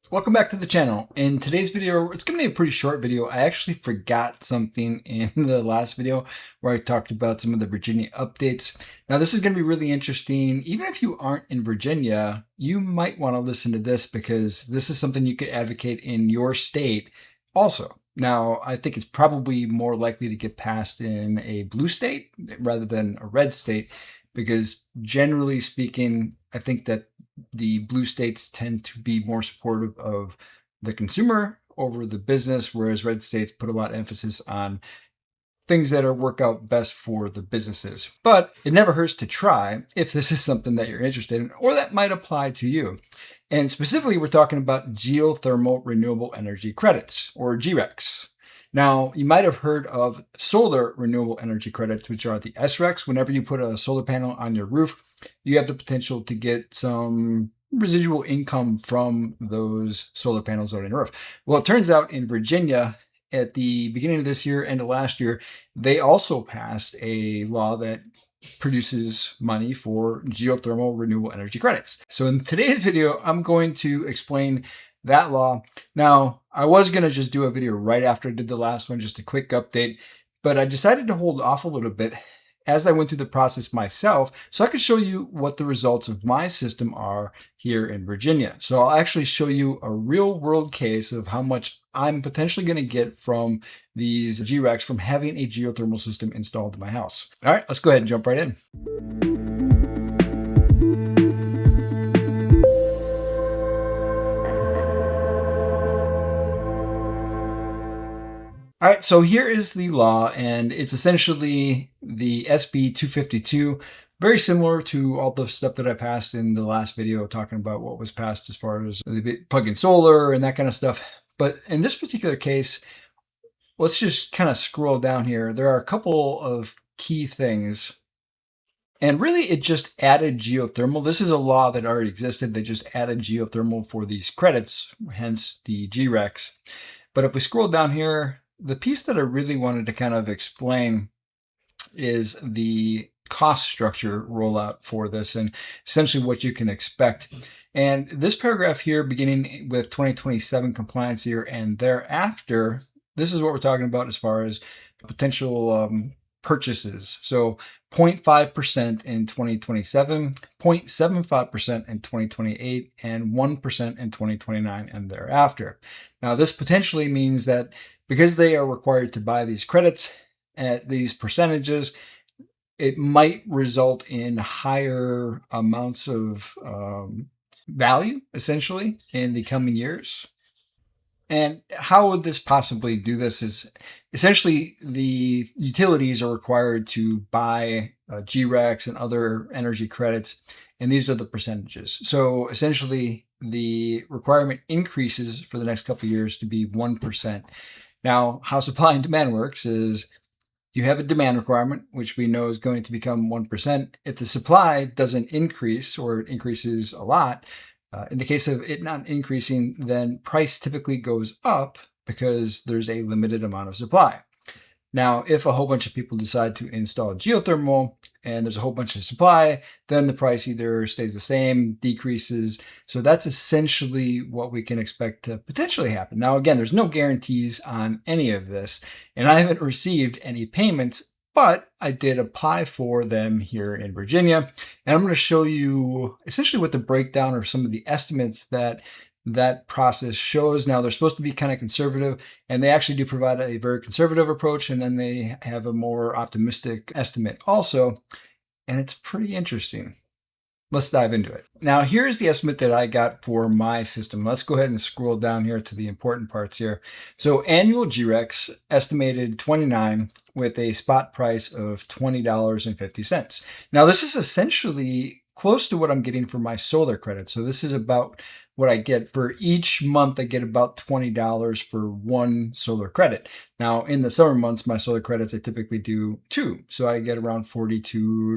Welcome back to the channel. In today's video, it's going to be a pretty short video. I actually forgot something in the last video where I talked about some of the Virginia updates. Now, this is going to be really interesting. Even if you aren't in Virginia, you might want to listen to this because this is something you could advocate in your state also. Now, I think it's probably more likely to get passed in a blue state rather than a red state because generally speaking, I think that the blue states tend to be more supportive of the consumer over the business, whereas red states put a lot of emphasis on things that work out best for the businesses. But it never hurts to try if this is something that you're interested in or that might apply to you. And specifically, we're talking about geothermal renewable energy credits, or GRECs. Now, you might have heard of solar renewable energy credits, which are the SRECs. Whenever you put a solar panel on your roof, you have the potential to get some residual income from those solar panels on your roof. Well, it turns out in Virginia, at the beginning of this year and of last year, they also passed a law that produces money for geothermal renewable energy credits. So in today's video, I'm going to explain that law. Now, I was going to just do a video right after I did the last one, just a quick update, but I decided to hold off a little bit as I went through the process myself so I could show you what the results of my system are here in Virginia. So I'll actually show you a real world case of how much I'm potentially going to get from these GRECs from having a geothermal system installed in my house. All right, let's go ahead and jump right in. All right, so here is the law, and it's essentially the SB 252, very similar to all the stuff that I passed in the last video talking about what was passed as far as the plug-in solar and that kind of stuff. But in this particular case, let's just kind of scroll down here. There are a couple of key things. And really, it just added geothermal. This is a law that already existed. They just added geothermal for these credits, hence the GRECs. But if we scroll down here, the piece that I really wanted to kind of explain is the cost structure rollout for this and essentially what you can expect. And this paragraph here, beginning with 2027 compliance year and thereafter, this is what we're talking about as far as potential purchases. So 0.5% in 2027, 0.75% in 2028, and 1% in 2029 and thereafter. Now, this potentially means that because they are required to buy these credits at these percentages, it might result in higher amounts of value, essentially, in the coming years. And how would this possibly do this is essentially the utilities are required to buy GRECs and other energy credits, and these are the percentages. So essentially the requirement increases for the next couple of years to be 1%. Now, how supply and demand works is you have a demand requirement, which we know is going to become 1%. If the supply doesn't increase or it increases a lot, in the case of it not increasing, then price typically goes up because there's a limited amount of supply. Now, if a whole bunch of people decide to install geothermal and there's a whole bunch of supply, then the price either stays the same, decreases. So that's essentially what we can expect to potentially happen. Now, again, there's no guarantees on any of this, and I haven't received any payments, but I did apply for them here in Virginia. And I'm going to show you essentially what the breakdown or some of the estimates that process shows. Now, they're supposed to be kind of conservative, and they actually do provide a very conservative approach, and then they have a more optimistic estimate also, and it's pretty interesting. Let's dive into it. Now, here's the estimate that I got for my system. Let's go ahead and scroll down here to the important parts here. So annual GRECs estimated 29 with a spot price of $20.50. Now, this is essentially close to what I'm getting for my solar credit. So this is about what I get for each month. I get about $20 for one solar credit. Now, in the summer months, my solar credits, I typically do two. So I get around $42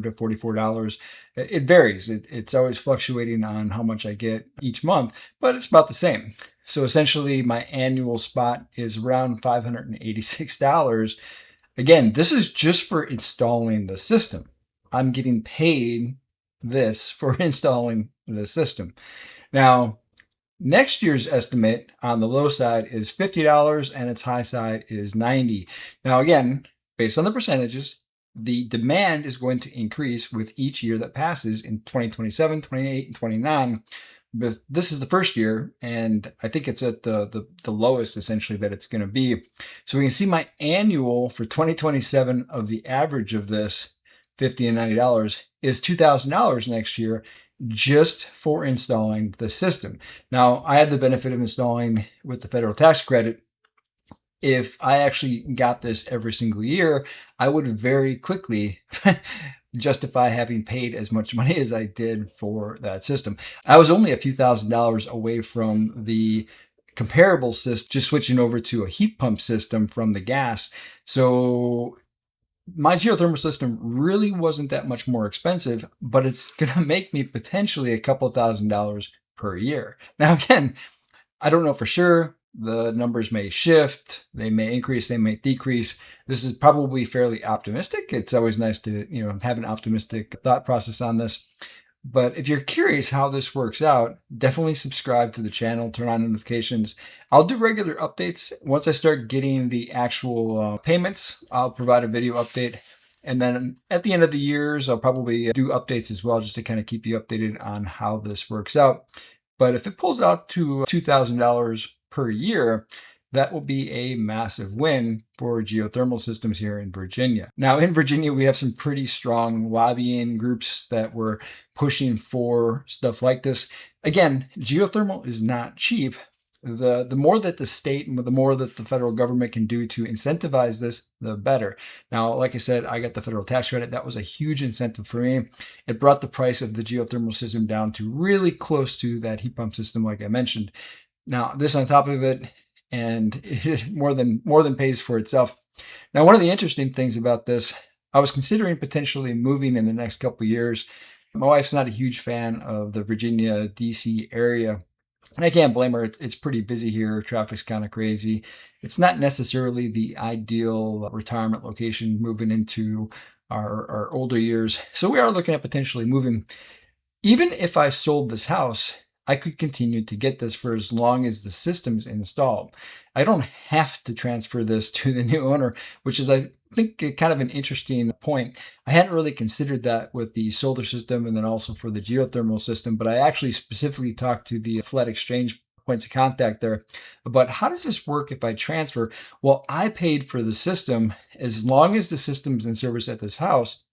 to $44. It varies. It's always fluctuating on how much I get each month, but it's about the same. So essentially, my annual spot is around $586. Again, this is just for installing the system. I'm getting paid this for installing the system. Now, Next year's estimate on the low side is $50 and its high side is $90. Now, again, based on the percentages, the demand is going to increase with each year that passes in 2027, 28, and 29. But this is the first year, and I think it's at the lowest essentially that it's going to be. So we can see my annual for 2027 of the average of this $50 and $90 is $2,000 next year, just for installing the system. Now, I had the benefit of installing with the federal tax credit. If I actually got this every single year, I would very quickly justify having paid as much money as I did for that system. I was only a few $1,000s away from the comparable system, just switching over to a heat pump system from the gas. So my geothermal system really wasn't that much more expensive, but it's going to make me potentially a couple $1,000s per year. Now, again, I don't know for sure. The numbers may shift, they may increase, they may decrease. This is probably fairly optimistic. It's always nice to, have an optimistic thought process on this. But if you're curious how this works out, definitely subscribe to the channel, turn on notifications. I'll do regular updates. Once I start getting the actual payments, I'll provide a video update. And then at the end of the years, I'll probably do updates as well, just to kind of keep you updated on how this works out. But if it pulls out to $2,000 per year, that will be a massive win for geothermal systems here in Virginia. Now, in Virginia, we have some pretty strong lobbying groups that were pushing for stuff like this. Again, geothermal is not cheap. The more that the state and the more that the federal government can do to incentivize this, the better. Now, like I said, I got the federal tax credit. That was a huge incentive for me. It brought the price of the geothermal system down to really close to that heat pump system, like I mentioned. Now, this on top of it, and it more than pays for itself. Now, one of the interesting things about this, I was considering potentially moving in the next couple of years. My wife's not a huge fan of the Virginia, DC area, and I can't blame her. It's pretty busy here. Traffic's kind of crazy. It's not necessarily the ideal retirement location moving into our older years. So we are looking at potentially moving. Even if I sold this house, I could continue to get this for as long as the system's installed. I don't have to transfer this to the new owner, which is, I think, kind of an interesting point. I hadn't really considered that with the solar system and then also for the geothermal system, but I actually specifically talked to the flood exchange points of contact there about how does this work if I transfer? Well, I paid for the system. As long as the system's in service at this house,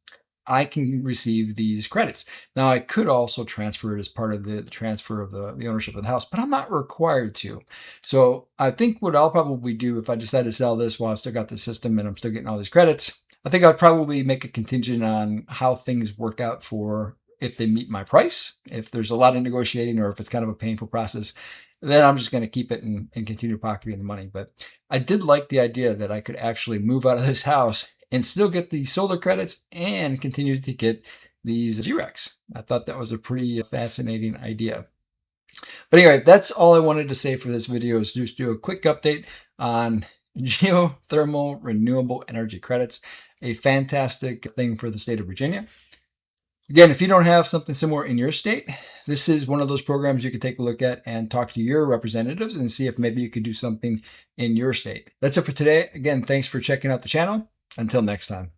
I can receive these credits. Now, I could also transfer it as part of the transfer of the ownership of the house, but I'm not required to. So I think what I'll probably do if I decide to sell this while I've still got the system and I'm still getting all these credits, I think I'd probably make a contingent on how things work out for if they meet my price. If there's a lot of negotiating or if it's kind of a painful process, then I'm just going to keep it and continue pocketing the money. But I did like the idea that I could actually move out of this house and still get the solar credits and continue to get these GRECs. I thought that was a pretty fascinating idea. But anyway, that's all I wanted to say for this video, is just do a quick update on geothermal renewable energy credits, a fantastic thing for the state of Virginia. Again, if you don't have something similar in your state, this is one of those programs you could take a look at and talk to your representatives and see if maybe you could do something in your state. That's it for today. Again, thanks for checking out the channel. Until next time.